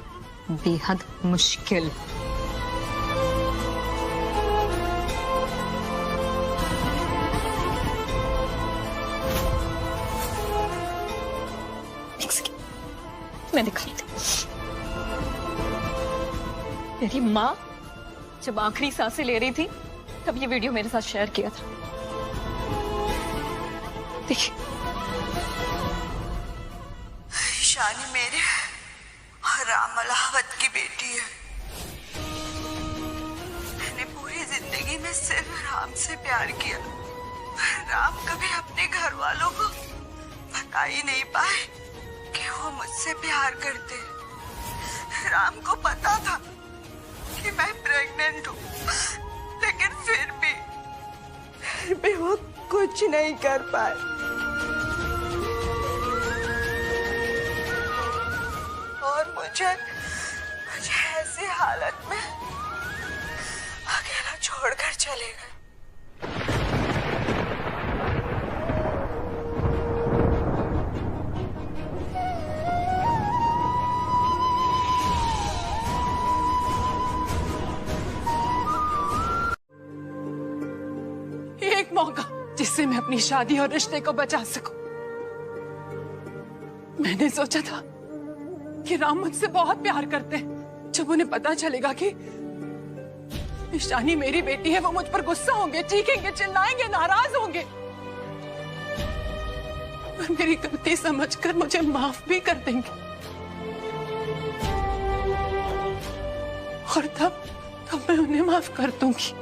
बेहद मुश्किल। मैं दिखाई थी, मेरी माँ जब आखिरी सांसें ले रही थी तब ये वीडियो मेरे साथ शेयर किया था। देखिए, ईशानी मेरे राम अलावत की बेटी है। मैंने पूरी जिंदगी में सिर्फ राम से प्यार किया। राम कभी अपने घर वालों को बता ही नहीं पाए कि वो मुझसे प्यार करते। राम को पता था कि मैं प्रेग्नेंट हूँ, लेकिन फिर भी वो कुछ नहीं कर पाए। और मुझे ऐसी हालत में अकेला छोड़कर चले गए। जिससे मैं अपनी शादी और रिश्ते को बचा सकूं। मैंने सोचा था कि राम मुझसे बहुत प्यार करते हैं। जब उन्हें पता चलेगा कि ईशानी मेरी बेटी है, वो मुझ पर गुस्सा होंगे, चीखेंगे, चिल्लाएंगे, नाराज होंगे और मेरी गलती समझकर मुझे माफ भी कर देंगे। और तब मैं उन्हें माफ कर दूंगी।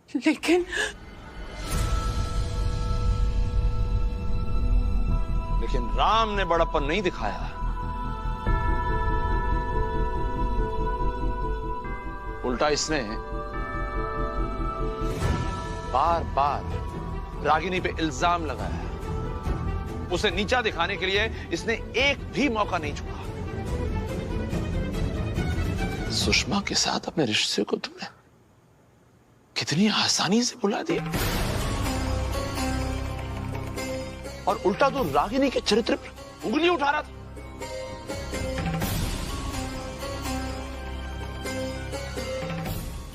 लेकिन राम ने बड़प्पन नहीं दिखाया। उल्टा इसने बार बार रागिनी पे इल्जाम लगाया। उसे नीचा दिखाने के लिए इसने एक भी मौका नहीं छोड़ा। सुषमा के साथ अपने रिश्ते को तुमने कितनी आसानी से भुला दिया, और उल्टा तो रागिनी के चरित्र पर उंगली उठा रहा था।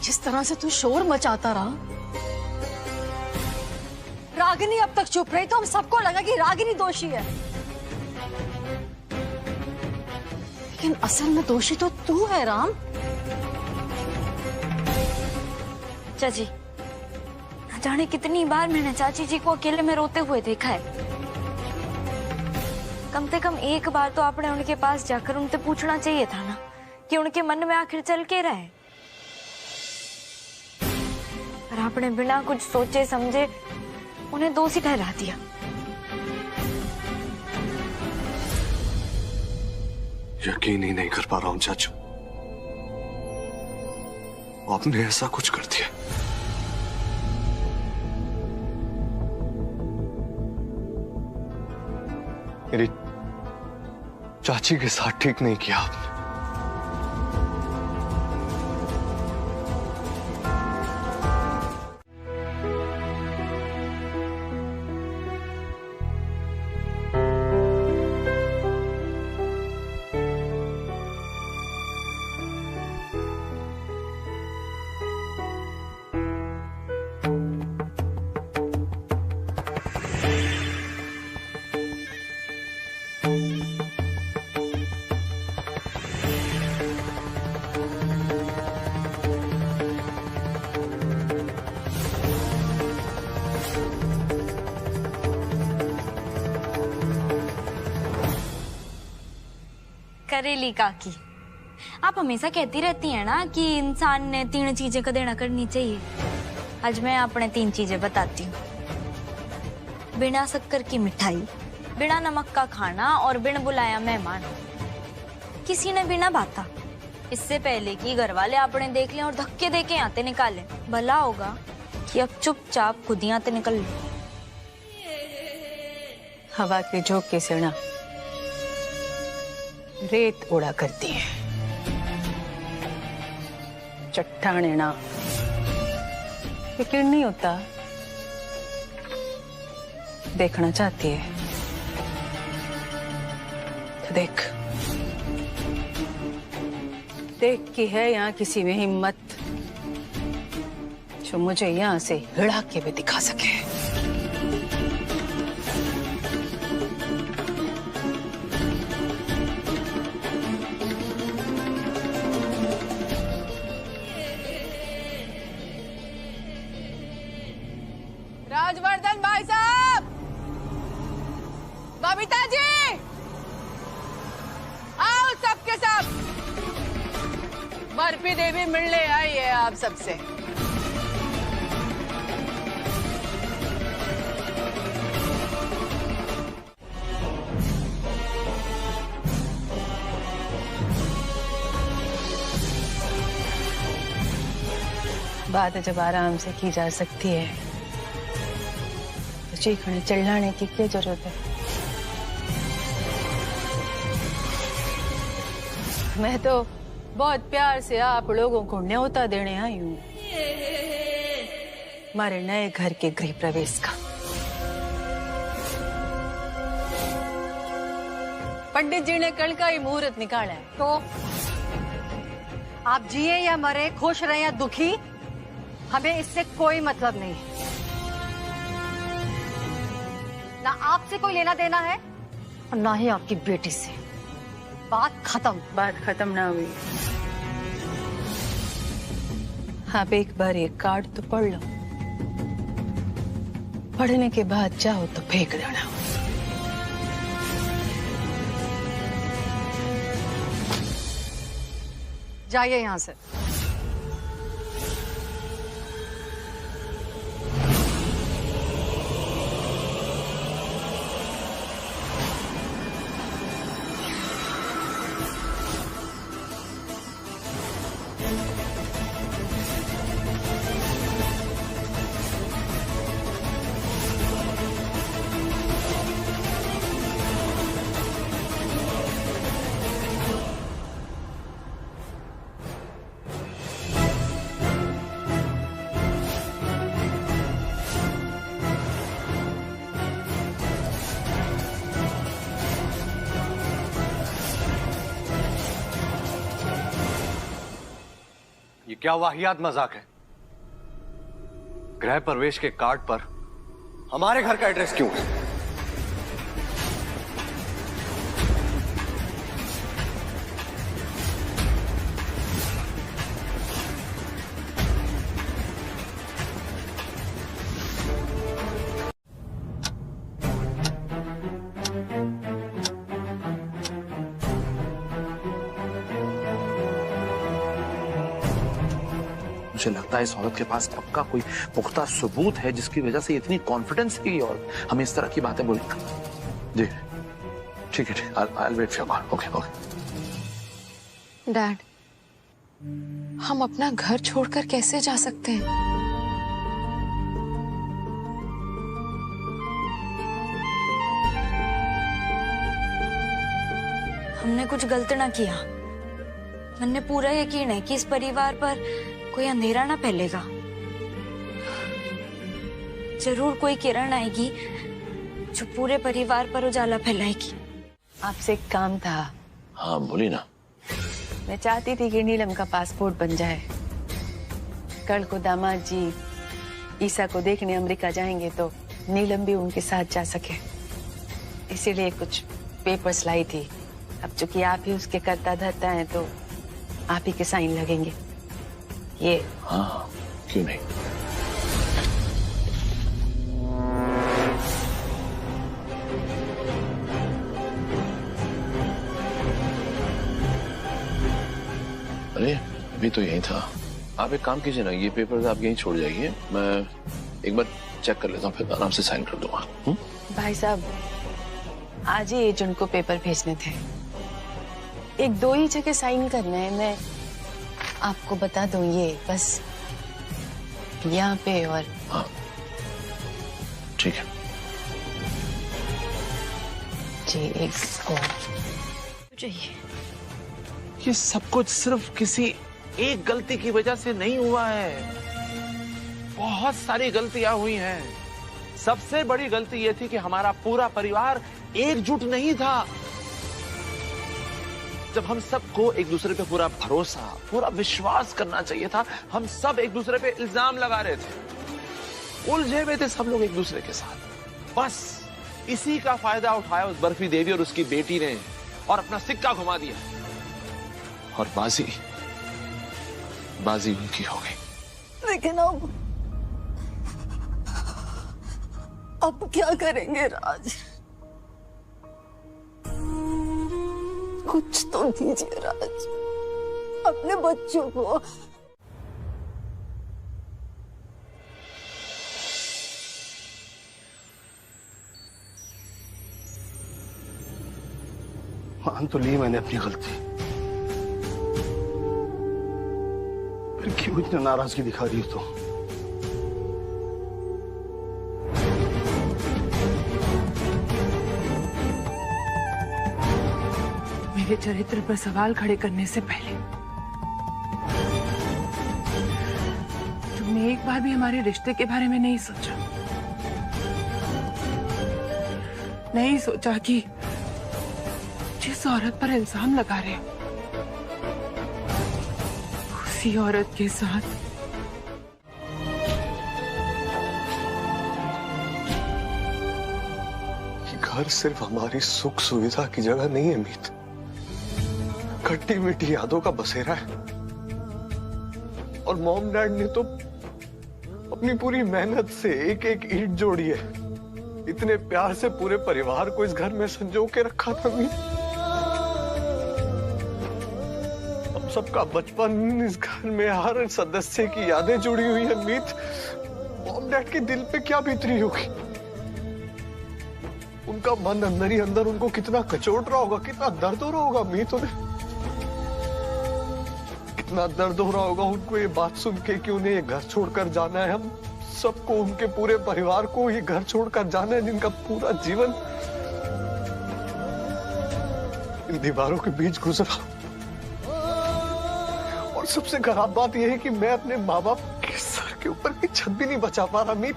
जिस तरह से तू शोर मचाता रहा, रागिनी अब तक चुप रही तो हम सबको लगा कि रागिनी दोषी है, लेकिन असल में दोषी तो तू है राम। चाची, न जाने कितनी बार मैंने चाची जी को अकेले में रोते हुए देखा है। कम से कम एक बार तो आपने उनके पास जाकर उनसे पूछना चाहिए था ना कि उनके मन में आखिर चल के रहा है। पर आपने बिना कुछ सोचे समझे उन्हें दोषी ठहरा दिया। यकीन ही नहीं कर पा रहा हूं चाचू, आपने ऐसा कुछ कर दिया। मेरी चाची के साथ ठीक नहीं किया आपने। करेली काकी, आप हमेशा कहती रहती हैं ना कि इंसान ने 3 चीजें का देना करनी चाहिए। आज मैं अपने 3 चीजें बताती हूँ। बिना शक्कर की मिठाई, बिना नमक का खाना और बिन बुलाया मेहमान। किसी ने भी ना बाता, इससे पहले कि घर वाले आपने देख लें और धक्के देके आते निकाले। भला होगा कि अब चुपचाप खुद ही आते निकल लो। हवा के झोंके से ना रेत उड़ा करती है, चट्टाने ना यकीन नहीं होता, देखना चाहती है तो देख की है यहाँ किसी में हिम्मत जो मुझे यहाँ से हिड़ा के भी दिखा सके। राजवर्धन भाई साहब, बबीता जी, आओ सबके सब। बर्फी देवी मिलने आई है आप सबसे। बात जब आराम से की जा सकती है तो चीखने चिल्लाने की क्या जरूरत है। मैं तो बहुत प्यार से आप लोगों को न्योता देने आई हूँ हमारे नए घर के गृह प्रवेश का। पंडित जी ने कल का ही मुहूर्त निकाला है। तो आप जिए या मरे, खुश रहे या दुखी, हमें इससे कोई मतलब नहीं है। ना आपसे कोई लेना देना है और ना ही आपकी बेटी से। बात खत्म। बात खत्म ना हुई। आप एक बार ये कार्ड तो पढ़ लो, पढ़ने के बाद चाहो तो फेंक देना। जाइए यहां से। ये क्या वाहियात मजाक है? गृह प्रवेश के कार्ड पर हमारे घर का एड्रेस क्यों है? मुझे लगता है इस औरत के पास पक्का कोई पुख्ता सबूत है जिसकी वजह से इतनी कॉन्फिडेंस है और हमें इस तरह की बातें बोली। जी ठीक है, I'll wait for your call. Okay, okay. Dad, हम अपना घर छोड़कर कैसे जा सकते हैं? हमने कुछ गलत ना किया। मैंने पूरा यकीन है कि इस परिवार पर कोई अंधेरा ना फैलेगा। जरूर कोई किरण आएगी जो पूरे परिवार पर उजाला फैलाएगी। आपसे एक काम था। हाँ बोली ना। मैं चाहती थी कि नीलम का पासपोर्ट बन जाए। कल को दामाद जी ईसा को देखने अमेरिका जाएंगे तो नीलम भी उनके साथ जा सके, इसीलिए कुछ पेपर्स लाई थी। अब चूंकि आप ही उसके कर्ता धर्ता हैं तो आप ही के साइन लगेंगे। ये हाँ, क्यों नहीं। अरे अभी तो यही था। आप एक काम कीजिए ना, ये पेपर आप यहीं छोड़ जाइए, मैं एक बार चेक कर लेता हूँ, फिर आराम से साइन कर दूंगा। भाई साहब, आज ही एजेंट को पेपर भेजने थे। एक दो ही जगह साइन करना है। मैं आपको बता दूं, ये बस यहाँ पे और हाँ ठीक है जी। एक और चाहिए। ये सब कुछ सिर्फ किसी एक गलती की वजह से नहीं हुआ है, बहुत सारी गलतियां हुई हैं। सबसे बड़ी गलती ये थी कि हमारा पूरा परिवार एकजुट नहीं था। जब हम सबको एक दूसरे पे पूरा भरोसा, पूरा विश्वास करना चाहिए था, हम सब एक दूसरे पे इल्जाम लगा रहे थे, उलझे हुए थे सब लोग एक दूसरे के साथ। बस इसी का फायदा उठाया उस बर्फी देवी और उसकी बेटी ने और अपना सिक्का घुमा दिया और बाजी उनकी हो गई। लेकिन अब क्या करेंगे राज? कुछ तो दीजिए राज अपने बच्चों को। मान तो ली मैंने अपनी गलती, फिर क्यों इतना नाराजगी दिखा रही हो तो? मेरे चरित्र पर सवाल खड़े करने से पहले तुमने एक बार भी हमारे रिश्ते के बारे में नहीं सोचा। नहीं सोचा कि जिस औरत पर इल्जाम लगा रहे हो उसी औरत के साथ घर सिर्फ हमारी सुख सुविधा की जगह नहीं है मीत, खट्टी मीठी यादों का बसेरा है। और मॉम डैड ने तो अपनी पूरी मेहनत से एक एक ईंट जोड़ी है, इतने प्यार से पूरे परिवार को इस घर में संजो के रखा था मीत। अब सबका बचपन, इस घर में हर सदस्य की यादें जुड़ी हुई है मीत। मॉम डैड के दिल पे क्या बीत रही होगी, उनका मन अंदर ही अंदर उनको कितना कचोट रहा होगा, कितना दर्द हो रहा होगा मीत उन्हें, कितना दर्द हो रहा होगा उनको ये बात सुन के कि उन्हें ये घर छोड़कर जाना है। हम सबको, उनके पूरे परिवार को ये घर छोड़कर जाना है, जिनका पूरा जीवन इन दीवारों के बीच गुजरा। और सबसे खराब बात यह है कि मैं अपने माँ बाप के सर के ऊपर की छत भी नहीं बचा पा रहा मीत।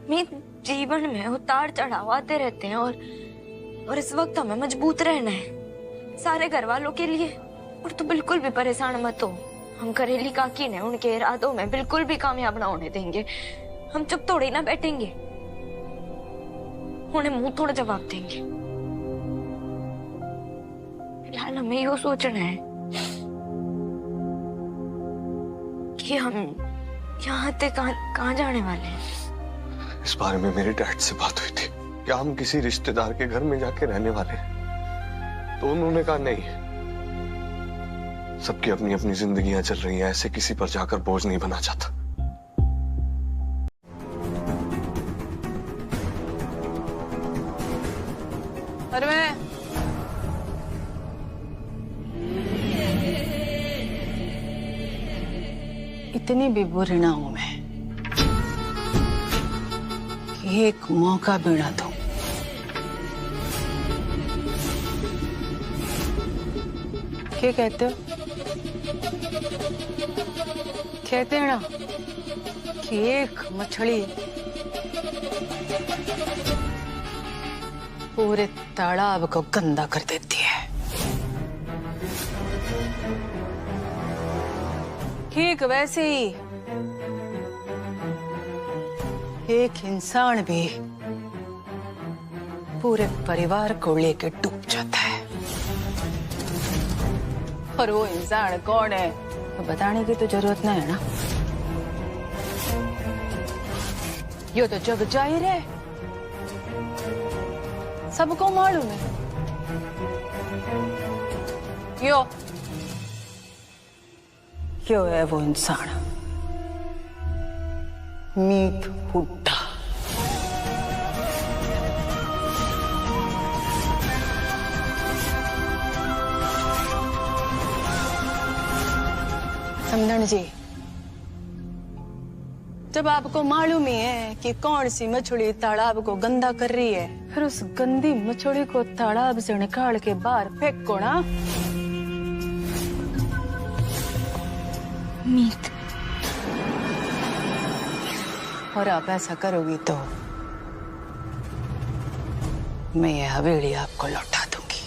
मीत, जीवन में उतार चढ़ाव आते रहते हैं और इस वक्त हमें मजबूत रहना है सारे घर वालों के लिए। और तो बिल्कुल भी परेशान मत हो, हम करेली काकी ने उनके इरादों में बिल्कुल भी कामयाब ना होने देंगे। हम चुप थोड़ी ना बैठेंगे, उन्हें मुंह थोड़ा जवाब देंगे। फिलहाल हमें यो सोचना है कि हम यहाँ से कहाँ जाने वाले हैं। इस बारे में मेरे डैड से बात हुई थी, क्या हम किसी रिश्तेदार के घर में जाके रहने वाले हैं? तो उन्होंने कहा नहीं, सबकी अपनी अपनी जिंदगियां चल रही हैं, ऐसे किसी पर जाकर बोझ नहीं बना चाहता। अरे मैं इतनी भी बुरी ना हूं मैं, एक मौका भी ना दूं। क्या कहते हो? कहते हैं ना कि एक मछली पूरे तालाब को गंदा कर देती है। ठीक वैसे ही एक इंसान भी पूरे परिवार को लेकर डूब जाता है। और वो इंसान कौन है तो बताने की तो जरूरत नहीं है ना, यो तो जग जाहिर है, सबको मालूम है। यो है वो इंसान, मीत हुड्डा। समझण जी, जब आपको मालूम ही है कि कौन सी मछली तालाब को गंदा कर रही है, फिर उस गंदी मछली को तालाब से निकाल के बाहर फेंको ना। मीत, और आप ऐसा करोगी तो मैं ये हवेली आपको लौटा दूंगी।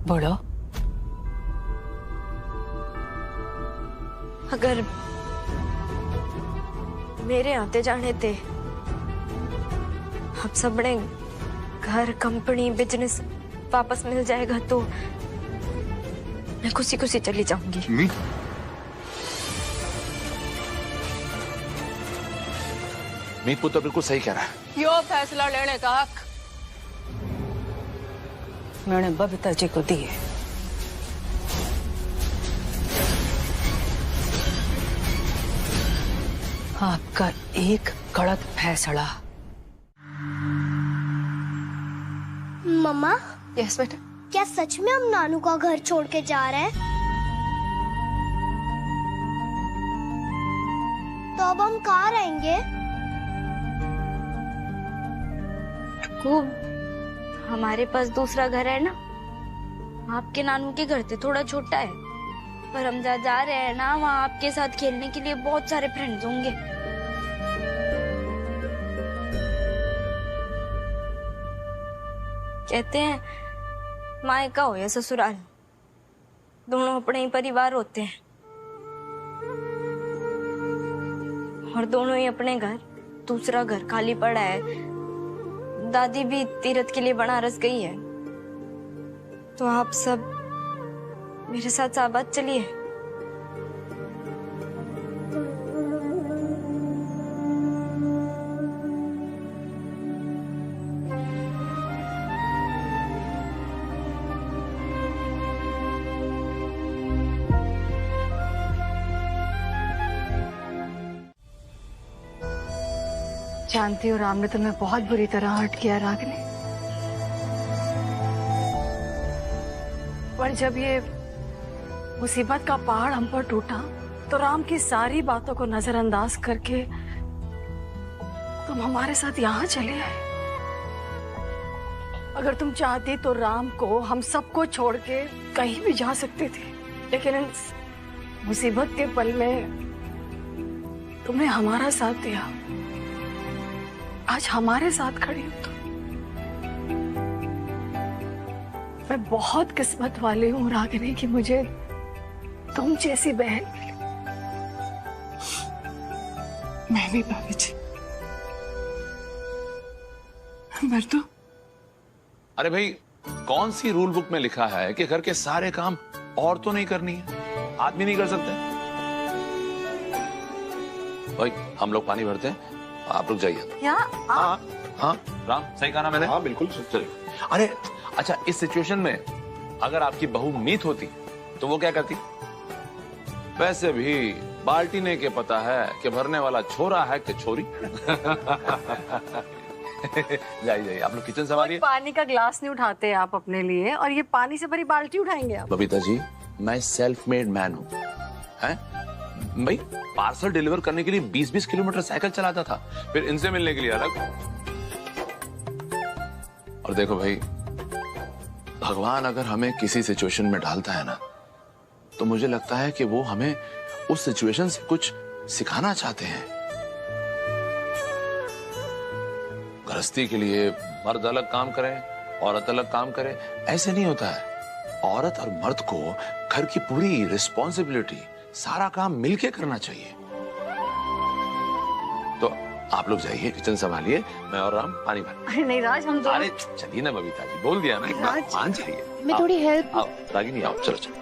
बोलो। अगर मेरे आते जाने थे अब सबने घर, कंपनी, बिजनेस वापस मिल जाएगा तो मैं खुशी खुशी चली जाऊंगी। मीत पुत्र बिल्कुल सही कह रहा है। यो फैसला लेने का हक मैंने बबीता जी को दिए। आपका एक गलत फैसला। मम्मा। यस बेटा। क्या सच में हम नानू का घर छोड़ के जा रहे हैं? तो अब हम कहाँ रहेंगे? खूब, हमारे पास दूसरा घर है ना। आपके नानू के घर से थोड़ा छोटा है, पर हम जहाँ जा रहे हैं ना, वहाँ आपके साथ खेलने के लिए बहुत सारे फ्रेंड्स होंगे। कहते हैं मायका हो या ससुराल, दोनों अपने ही परिवार होते हैं। और दोनों ही अपने घर, दूसरा घर खाली पड़ा है। दादी भी तीरथ के लिए बनारस गई है। तो आप सब मेरे साथ शाहबाद चलिए। जानती हूँ राम ने तुम्हें बहुत बुरी तरह हर्ट किया रागिनी, पर जब ये मुसीबत का पहाड़ हम पर टूटा तो राम की सारी बातों को नजरअंदाज करके तुम हमारे साथ यहाँ चले आए। अगर तुम चाहती तो राम को हम सबको छोड़ के कहीं भी जा सकते थे, लेकिन इस मुसीबत के पल में तुमने हमारा साथ दिया। आज हमारे साथ खड़ी हो तुम। मैं बहुत किस्मत वाली हूँ रागिनी कि मुझे तुम जैसी बहन मिली। मैं भी भाभी जी। मर्दू, अरे भाई, कौन सी रूल बुक में लिखा है कि घर के सारे काम औरतों नहीं करनी है, आदमी नहीं कर सकते? भाई हम लोग पानी भरते हैं, आप लोग जाइए। हाँ हाँ राम, सही कहा ना मैंने? हाँ बिल्कुल चलिए। अरे अच्छा, इस सिचुएशन में अगर आपकी बहू मीत होती तो वो क्या करती? वैसे भी बाल्टी ने के पता है कि भरने वाला छोरा है कि छोरी। जाइए जाइए, आप लोग किचन संभालिए। पानी का ग्लास नहीं उठाते आप अपने लिए, और ये पानी से भरी बाल्टी उठाएंगे आप? बबीता जी, मैं सेल्फ मेड मैन हूँ, हैं? भाई पार्सल डिलीवर करने के लिए 20-20 किलोमीटर साइकिल चलाता था, फिर इनसे मिलने के लिए अलग। और देखो भाई, भगवान अगर हमें किसी सिचुएशन में डालता है ना, तो मुझे लगता है कि वो हमें उस सिचुएशन से कुछ सिखाना चाहते हैं। गृहस्थी के लिए मर्द अलग काम करे, औरत अलग काम करे, ऐसे नहीं होता है। औरत और मर्द को घर की पूरी रिस्पॉन्सिबिलिटी, सारा काम मिलके करना चाहिए। तो आप लोग जाइए, किचन संभालिए, मैं और राम पानी भर। अरे नहीं राज, हम दोनों। अरे चलिए ना बबीता जी, बोल दिया ना, एक बार मान जाइए। मैं थोड़ी हेल्प। आओ रागिनी, आओ, चलो चलो।